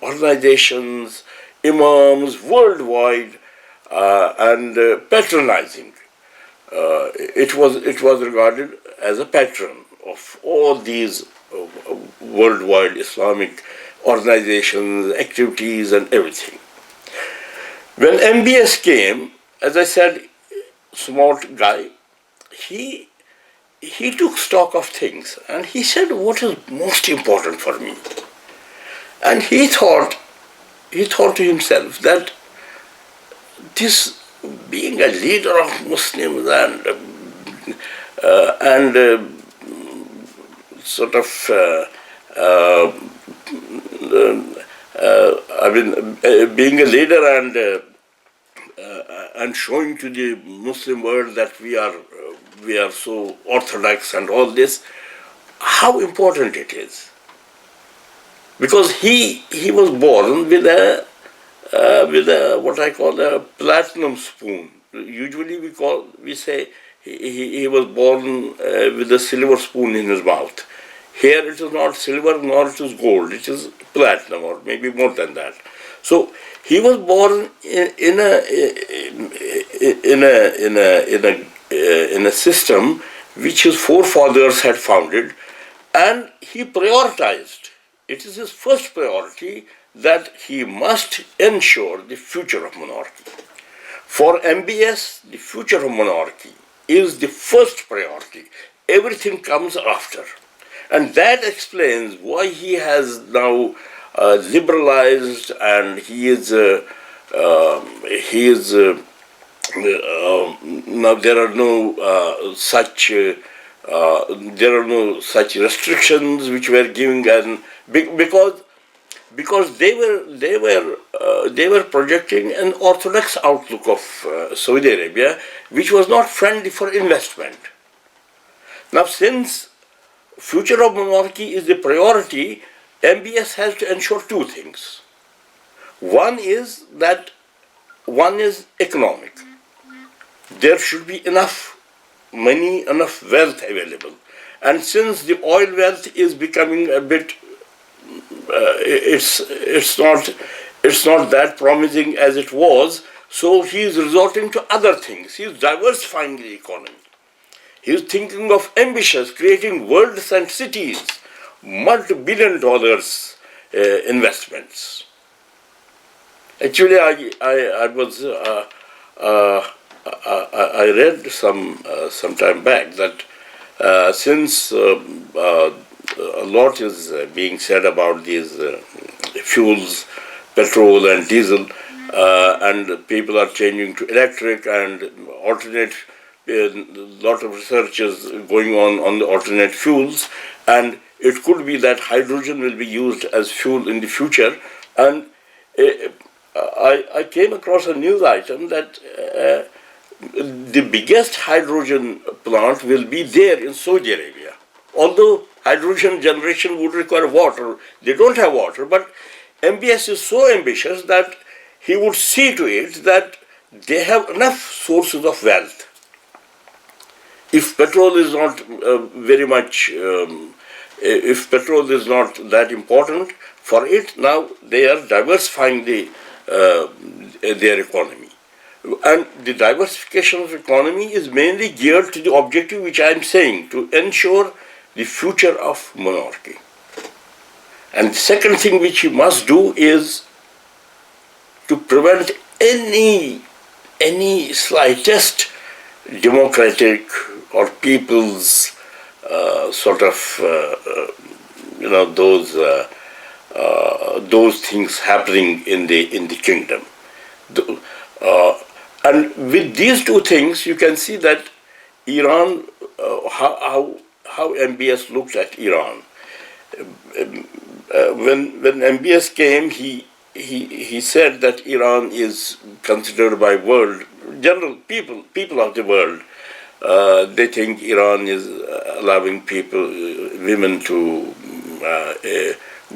organizations, imams worldwide, and patronizing. It was regarded as a patron of all these worldwide Islamic organizations, activities, and everything. When MBS came, as I said, smart guy, he took stock of things and he said, what is most important for me? And he thought to himself that this being a leader of Muslims and sort of being a leader and showing to the Muslim world that we are so orthodox and all this, how important it is. Because he was born with a what I call a platinum spoon. Usually we say he was born with a silver spoon in his mouth. Here it is not silver nor it is gold. It is platinum or maybe more than that. So he was born in a system which his forefathers had founded, and he prioritized. It is his first priority that he must ensure the future of monarchy. For MBS, the future of monarchy is the first priority. Everything comes after. And that explains why he has now liberalized, and he is now there are no such restrictions which were given, and because they were projecting an orthodox outlook of Saudi Arabia, which was not friendly for investment. Now, since future of monarchy is the priority, MBS has to ensure two things. One is economic. There should be enough money, enough wealth available. And since the oil wealth is becoming a bit, it's not that promising as it was, so he is resorting to other things. He is diversifying the economy. He is thinking of ambitious, creating worlds and cities, multi-billion dollars investments. Actually, I read some time back that since a lot is being said about these fuels, petrol and diesel, and people are changing to electric and alternate. A lot of research is going on the alternate fuels, and it could be that hydrogen will be used as fuel in the future. And I came across a news item that the biggest hydrogen plant will be there in Saudi Arabia. Although hydrogen generation would require water, they don't have water, but MBS is so ambitious that he would see to it that they have enough sources of wealth. If petrol is not if petrol is not that important for it, now they are diversifying their economy. And the diversification of economy is mainly geared to the objective which I am saying, to ensure the future of monarchy. And the second thing which you must do is to prevent any slightest democratic or people's those things happening in the kingdom. And with these two things, you can see that Iran, how MBS looked at Iran. When MBS came, he said that Iran is considered by general people of the world. They think Iran is allowing women to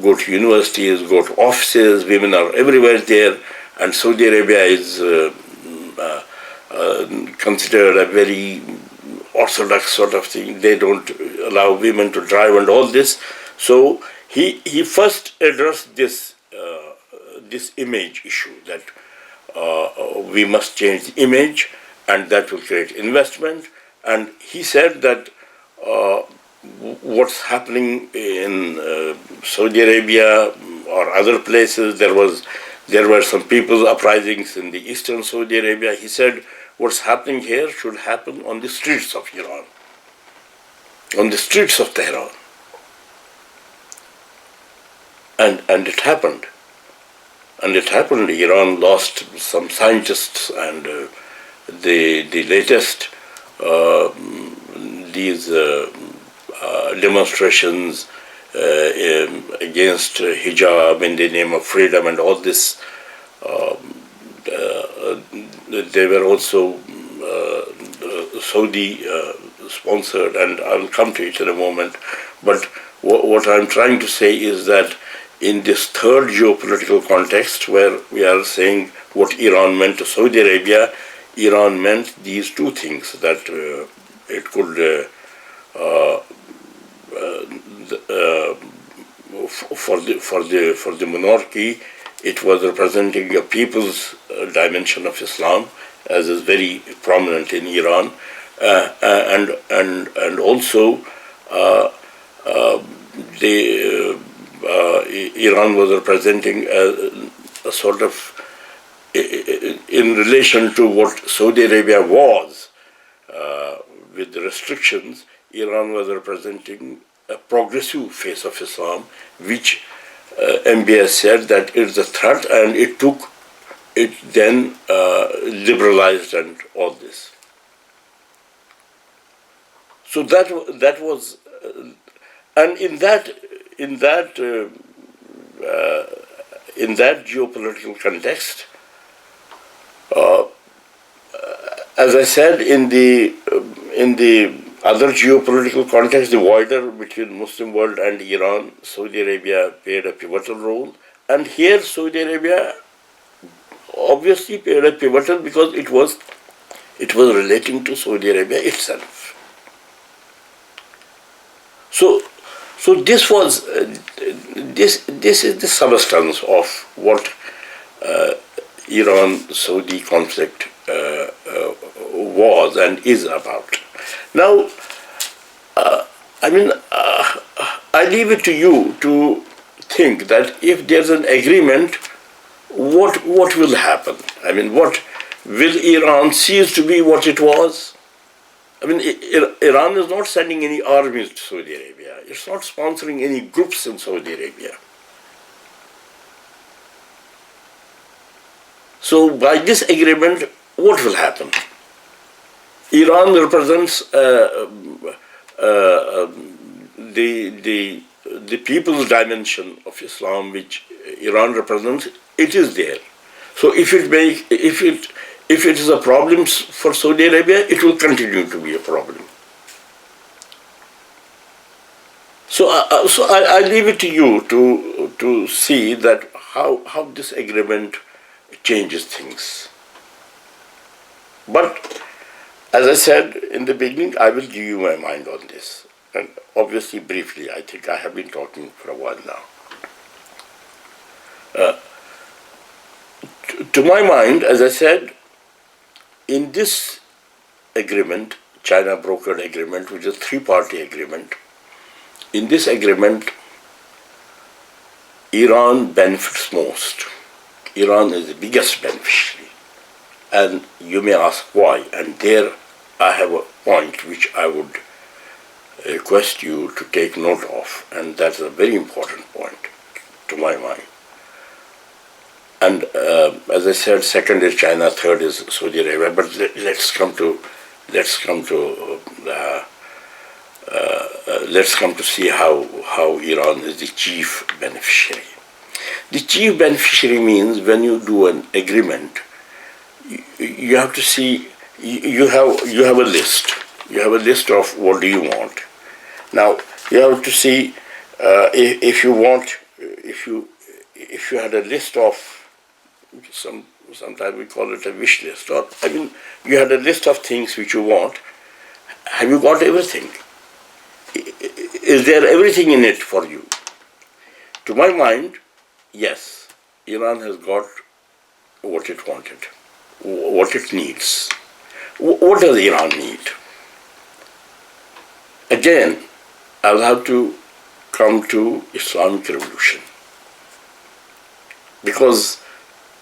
go to universities, go to offices. Women are everywhere there, and Saudi Arabia is considered a very orthodox sort of thing. They don't allow women to drive and all this. So he first addressed this image issue that we must change the image, and that will create investment. And he said that what's happening in Saudi Arabia or other places, there were some people's uprisings in the eastern Saudi Arabia. He said what's happening here should happen on the streets of Iran, on the streets of Tehran. And it happened. And it happened. Iran lost some scientists, and the latest these demonstrations against hijab in the name of freedom and all this, they were also Saudi sponsored, and I'll come to it in a moment. But what I'm trying to say is that in this third geopolitical context, where we are saying what Iran meant to Saudi Arabia, Iran meant these two things, that it could for the monarchy, it was representing a people's dimension of Islam, as is very prominent in Iran, and also Iran was representing a sort of, in relation to what Saudi Arabia was, with the restrictions, Iran was representing a progressive face of Islam, which MBS said that it's a threat, and it then liberalized and all this. So that was, and in that geopolitical context, as I said, in the other geopolitical context, the wider between Muslim world and Iran, Saudi Arabia played a pivotal role, and here Saudi Arabia obviously played a pivotal because it was relating to Saudi Arabia itself. So this was this is the substance of what Iran-Saudi conflict was and is about. Now, I leave it to you to think that if there's an agreement, what will happen? What will Iran cease to be what it was? Iran is not sending any armies to Saudi Arabia. It's not sponsoring any groups in Saudi Arabia. So by this agreement, what will happen? Iran represents the people's dimension of Islam, which Iran represents. It is there. So if it is a problem for Saudi Arabia, it will continue to be a problem. So I leave it to you to see that how this agreement changes things. But as I said in the beginning, I will give you my mind on this. And obviously, briefly, I think I have been talking for a while now. To my mind, as I said, in this agreement, China brokered agreement, which is a three-party agreement, in this agreement, Iran benefits most. Iran is the biggest beneficiary. And you may ask why. And there I have a point which I would request you to take note of. And that's a very important point to my mind. And as I said, second is China, third is Saudi Arabia. But let's come to see how Iran is the chief beneficiary. The chief beneficiary means when you do an agreement, you have to see, you have a list. You have a list of what do you want. Now you have to see if you had a list of sometimes we call it a wish list, or you had a list of things which you want. Have you got everything? Is there everything in it for you? to my mind, yes, Iran has got what it wanted, what it needs. What does Iran need? Again, I'll have to come to Islamic Revolution, because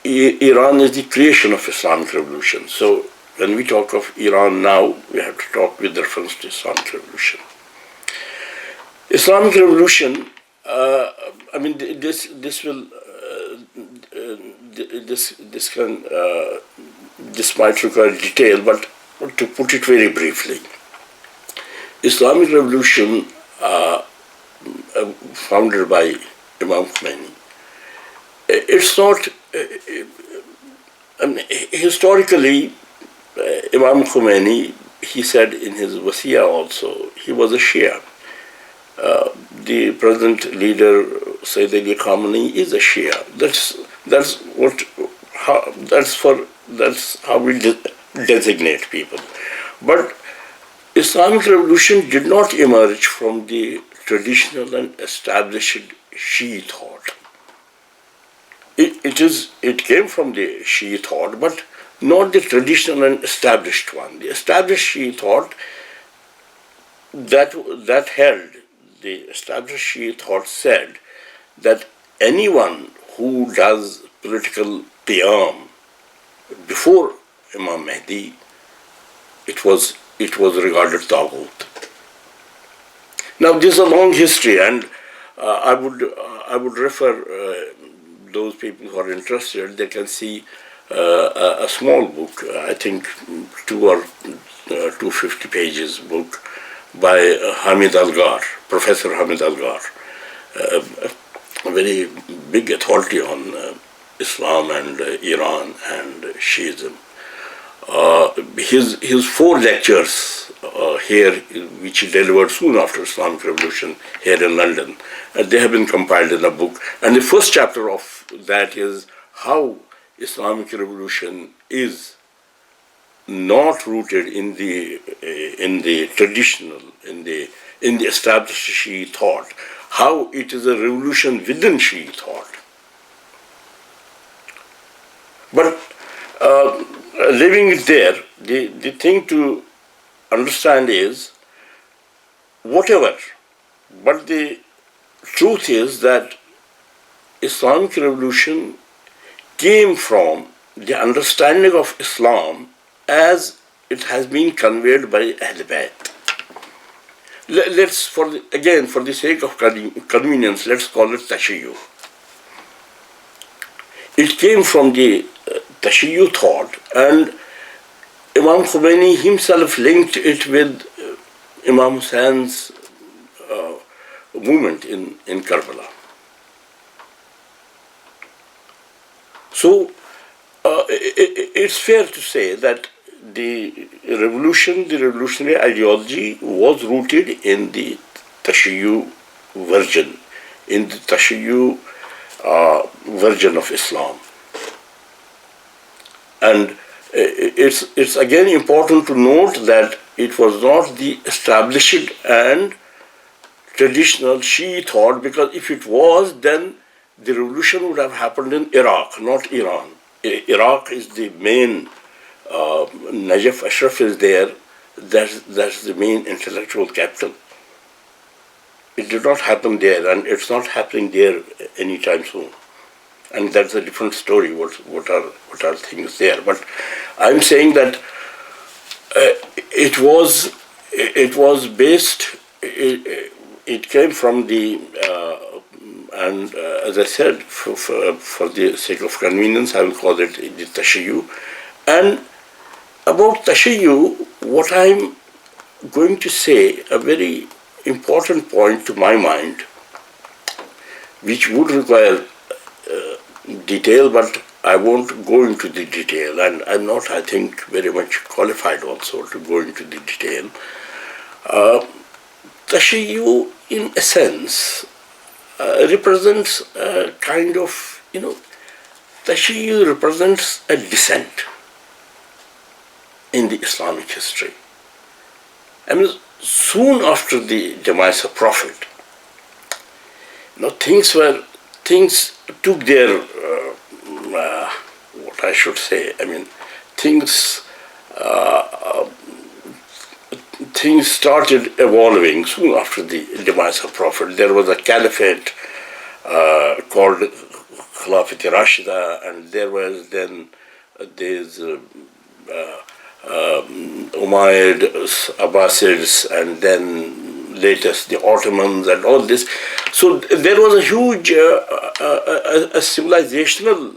Iran is the creation of Islamic Revolution. So when we talk of Iran now, we have to talk with reference to Islamic Revolution. Islamic Revolution, this might require detail, but to put it very briefly, Islamic Revolution, founded by Imam Khomeini, it's not, historically, Imam Khomeini, he said in his Wasiya also, he was a Shia. The present leader, Syed Ali Khamenei, is a Shia. That's how we designate people. But Islamic Revolution did not emerge from the traditional and established Shi'i thought. It came from the Shi'i thought, but not the traditional and established one. The established Shi'i thought that held, the established Shi'i thought said that anyone who does political qiyam before Imam Mahdi, it was regarded taghut. Now this is a long history, and I would refer those people who are interested. They can see a small book, I think 250 pages book by Hamid Algar, Professor Hamid Algar, a very big authority on Islam and Iran and Shiism. His 4 lectures here, which he delivered soon after Islamic Revolution here in London, they have been compiled in a book. And the first chapter of that is how Islamic Revolution is not rooted in the traditional, in the established Shi'i thought, how it is a revolution within Shi'i thought. But leaving it there, the thing to understand is whatever, but the truth is that Islamic Revolution came from the understanding of Islam as it has been conveyed by Ahl Bayt. Let's, for the sake of convenience, let's call it Tashayyu. It came from the Tashayyu thought, and Imam Khomeini himself linked it with Imam Hussein's movement in Karbala. So it's fair to say that the revolutionary ideology was rooted in the Tashayyu version, in the Tashayyu version of Islam. And it's again important to note that it was not the established and traditional Shi'i thought, because if it was, then the revolution would have happened in Iraq, not Iran. Iraq is the main, Najaf Ashraf is there, that's the main intellectual capital. It did not happen there, and it's not happening there anytime soon. And that's a different story, what are things there. But I'm saying that it was based, it came from the, and as I said, for the sake of convenience, I will call it the Tashayyu. And about Tashayyu, what I'm going to say, a very important point to my mind, which would require detail, but I won't go into the detail, and I'm not, I think, very much qualified also to go into the detail. Tashayyu, in a sense, represents a kind of, Tashayyu represents a descent in the Islamic history. I mean, soon after the demise of Prophet, things were things took their, what I should say, I mean, things things started evolving soon after the demise of Prophet. There was a caliphate called Khilafat Rashida, and there was then these Umayyads, Abbasids, and then latest the Ottomans and all this. So there was a huge a civilizational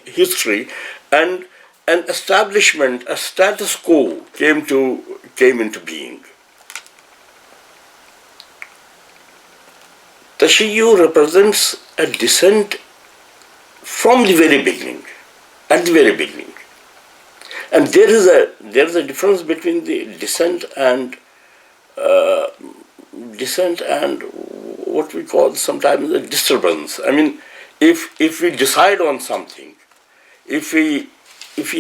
history, and an establishment, a status quo came into being. Tashayyu represents a descent from the very beginning, at the very beginning. And there is a difference between the descent and what we call sometimes a disturbance. I mean, if we decide on something, if we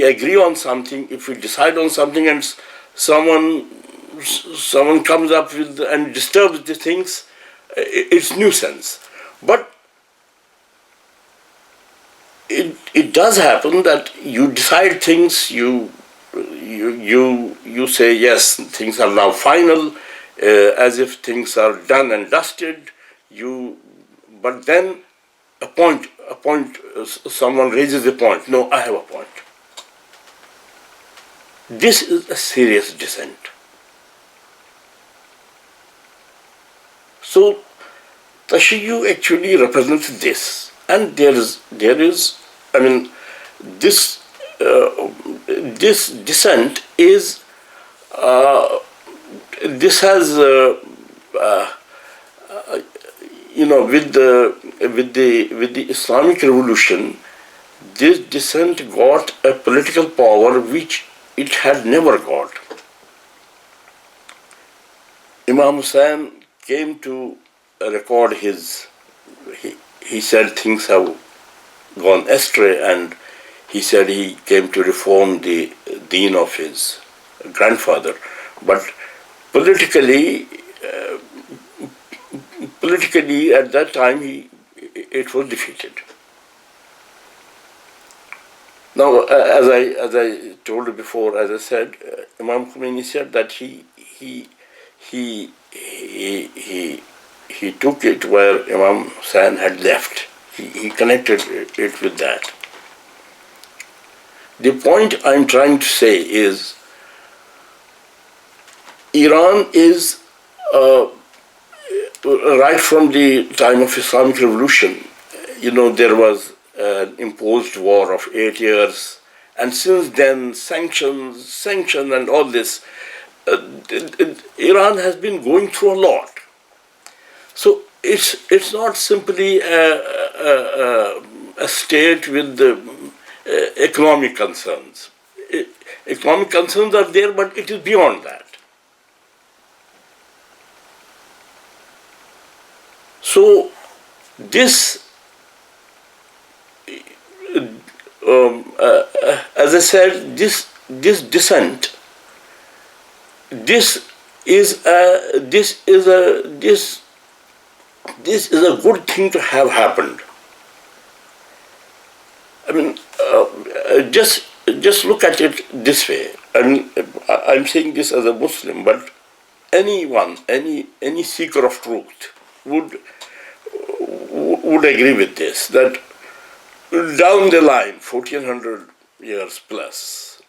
agree on something, if we decide on something, and someone comes up with and disturbs the things, it's nuisance. But it does happen that you decide things, you say yes, things are now final, as if things are done and dusted. But then someone raises a point. No, I have a point. This is a serious dissent. So Tashayyu actually represents this, and there is, I mean, this dissent is this has with the Islamic Revolution, this dissent got a political power which it had never got. Imam Hussain came to record he said things have gone astray, and he said he came to reform the deen of his grandfather. But politically at that time it was defeated. Now, as I told you before, as I said, Imam Khomeini said that he took it where Imam Hussain had left. He connected it with that. The point I'm trying to say is, Iran is, right from the time of Islamic Revolution, there was an imposed war of 8 years, and since then sanctions and all this, Iran has been going through a lot. So it's not simply a state with the economic concerns. Economic concerns are there, but it is beyond that. So this, as I said, this dissent, this is a good thing to have happened. I mean, just look at it this way. I mean, I'm saying this as a Muslim, but anyone, any seeker of truth would agree with this, that down the line, 1400 years plus,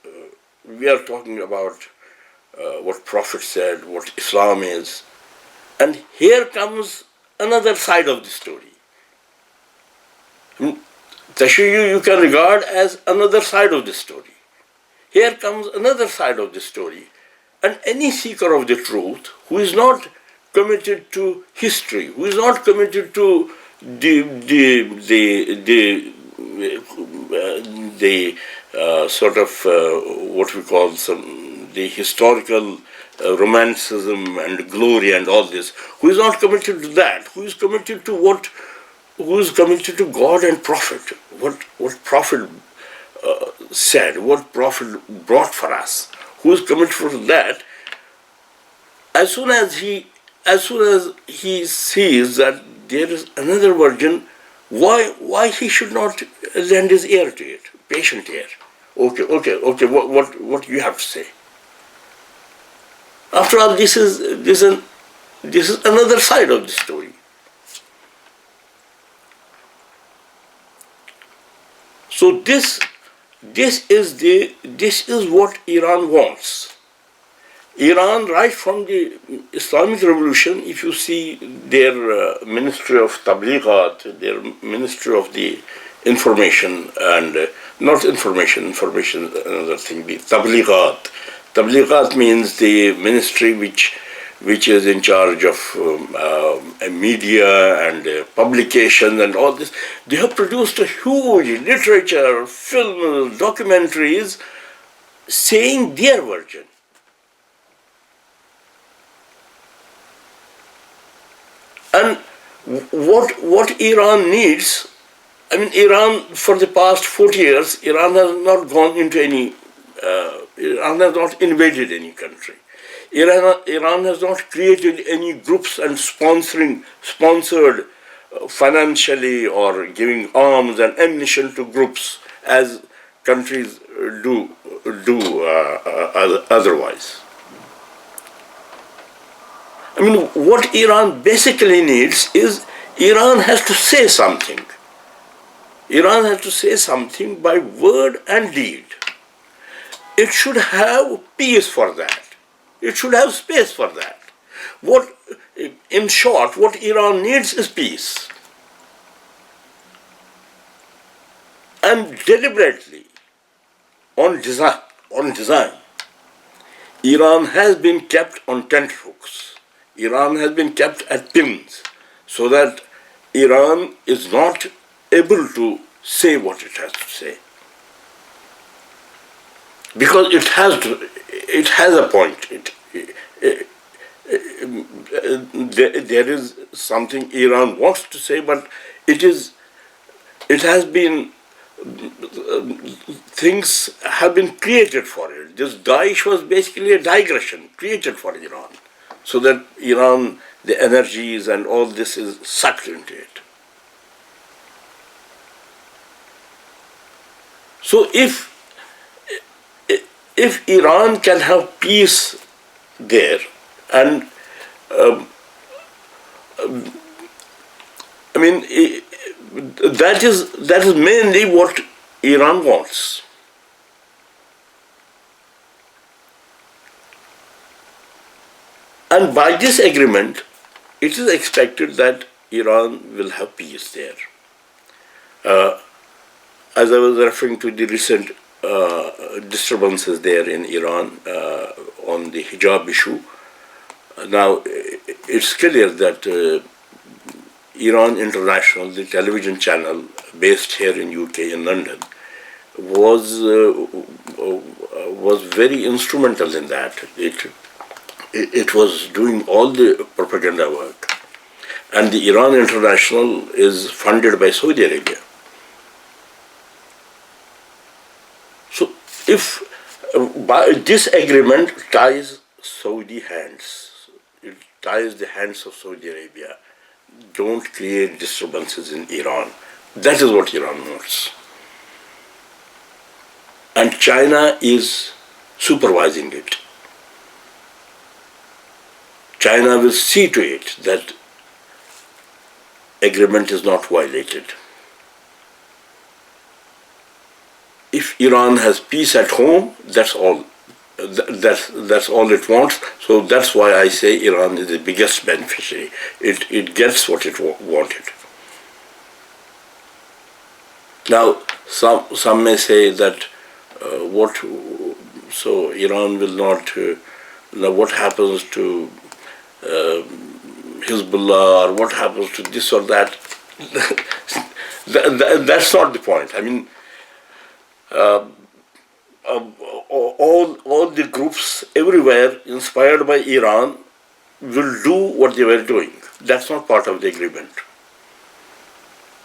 we are talking about what Prophet said, what Islam is, and here comes another side of the story. Tashayyu you can regard as another side of the story. Here comes another side of the story, and any seeker of the truth who is not committed to history, who is not committed to the sort of what we call the historical romanticism and glory and all this, who is not committed to that, who is committed to God and Prophet, what Prophet said, what Prophet brought for us, who is committed to that, as soon as he as soon as he sees that there is another version, why he should not lend his ear to it, patient ear? Okay. What you have to say? After all, this is another side of the story. So this is what Iran wants. Iran, right from the Islamic Revolution, if you see their Ministry of Tablighat, their Ministry of the Information, and not information is another thing, the Tablighat. Tablighat means the ministry which is in charge of media and publication and all this. They have produced a huge literature, films, documentaries saying their version. And what Iran needs, I mean, Iran for the past 40 years, Iran has not gone into any, Iran has not invaded any country. Iran has not created any groups and sponsored financially or giving arms and ammunition to groups as countries do otherwise. I mean, what Iran basically needs is Iran has to say something. Iran has to say something by word and deed. It should have peace for that. It should have space for that. In short, what Iran needs is peace. And deliberately, on design, Iran has been kept on tenterhooks. Iran has been kept at pins so that Iran is not able to say what it has to say. Because it has a point. There is something Iran wants to say, but things have been created for it. This Daesh was basically a digression created for Iran, so that Iran, the energies and all this is sucked into it. So if Iran can have peace there, and I mean, that is mainly what Iran wants. And by this agreement, it is expected that Iran will have peace there. As I was referring to the recent disturbances there in Iran on the hijab issue, now it's clear that Iran International, the television channel based here in UK, in London, was very instrumental in that. It was doing all the propaganda work. And the Iran International is funded by Saudi Arabia. So if by this agreement ties Saudi hands, it ties the hands of Saudi Arabia. Don't create disturbances in Iran. That is what Iran wants. And China is supervising it. China will see to it that agreement is not violated. If Iran has peace at home, that's all. That's all it wants. So that's why I say Iran is the biggest beneficiary. It gets what it wanted. Now, some may say that so Iran will not. Now, what happens to Hezbollah, or what happens to this or that? That's not the point. I mean, all the groups everywhere inspired by Iran will do what they were doing. That's not part of the agreement.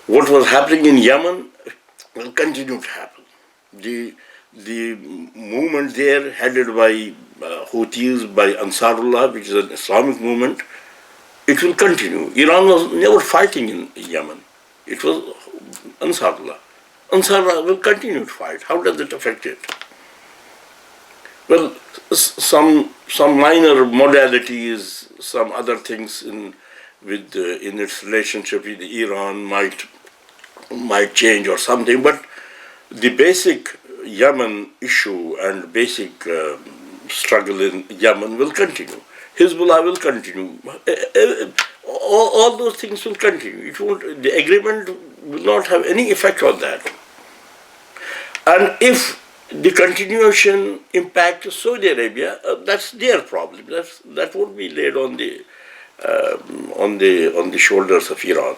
What was happening in Yemen will continue to happen. The movement there, headed by Houthis, by Ansarullah, which is an Islamic movement, it will continue. Iran was never fighting in Yemen. It was Ansarullah. Ansarullah will continue to fight. How does it affect it? Well, some minor modalities, some other things in its relationship with Iran might change or something, but the basic Yemen issue and basic struggle in Yemen will continue. Hezbollah will continue. All those things will continue. The agreement will not have any effect on that. And if the continuation impacts Saudi Arabia, that's their problem. That won't be laid on the shoulders of Iran.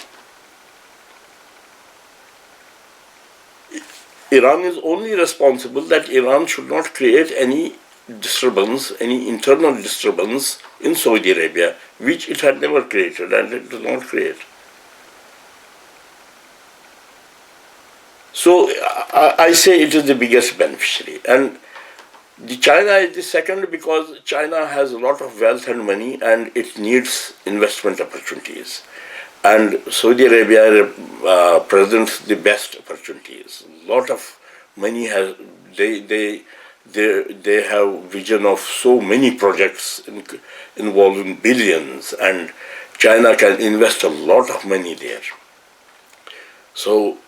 Iran is only responsible that Iran should not create any disturbance, any internal disturbance in Saudi Arabia, which it had never created and it does not create. So I say it is the biggest beneficiary. And China is the second because China has a lot of wealth and money and it needs investment opportunities. And Saudi Arabia presents the best opportunities. A lot of money they have vision of so many projects involving billions, and China can invest a lot of money there. So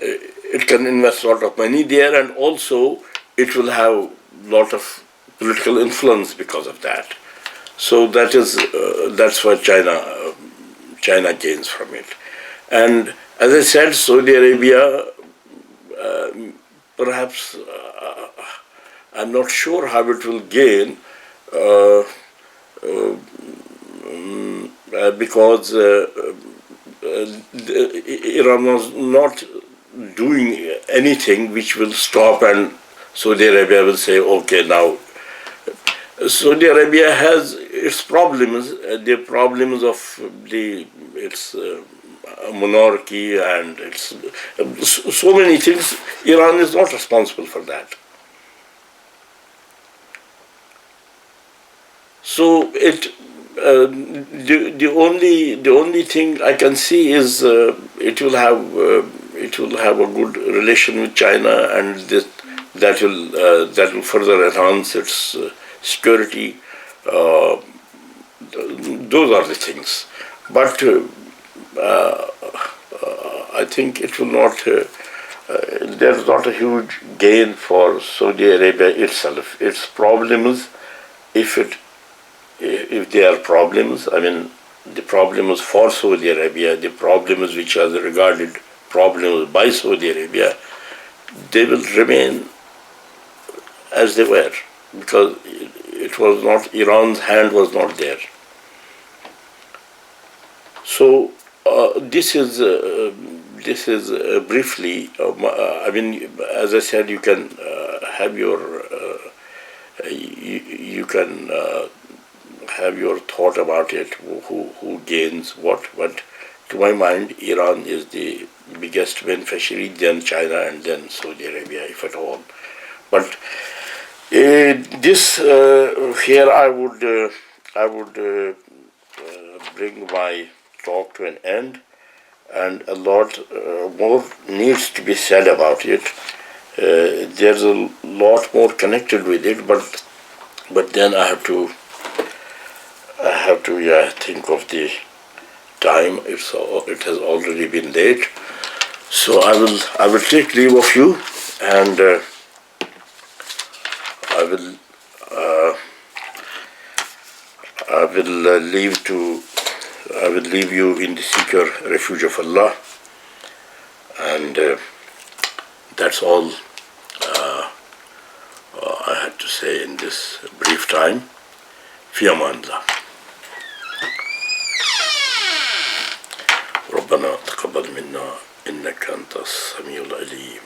it can invest a lot of money there, and also it will have a lot of political influence because of that. So that's what China gains from it. And as I said, Saudi Arabia, perhaps I'm not sure how it will gain because Iran was not doing anything which will stop and Saudi Arabia will say, okay, now. Saudi Arabia has its problems, the problems of its monarchy and its so many things. Iran is not responsible for that. So the only thing I can see is it will have a good relation with China, and that will further enhance its security. Those are the things. But I think it will not. There's not a huge gain for Saudi Arabia itself. Its problems, if they are problems, I mean, the problems for Saudi Arabia, the problems which are regarded problems by Saudi Arabia, they will remain as they were, because it was not, Iran's hand was not there. So this is briefly. I mean, as I said, you can have your have your thought about it. Who gains what? But to my mind, Iran is the biggest beneficiary, then China, and then Saudi Arabia, if at all. But this here I would bring my talk to an end, and a lot more needs to be said about it. There's a lot more connected with it, but then I have to think of the time. It has already been late, so I will take leave of you, and I will leave you in the secure refuge of Allah, and that's all I had to say in this brief time. في أمان الله. ربنا تقبل منا إنك أنت السميع العليم.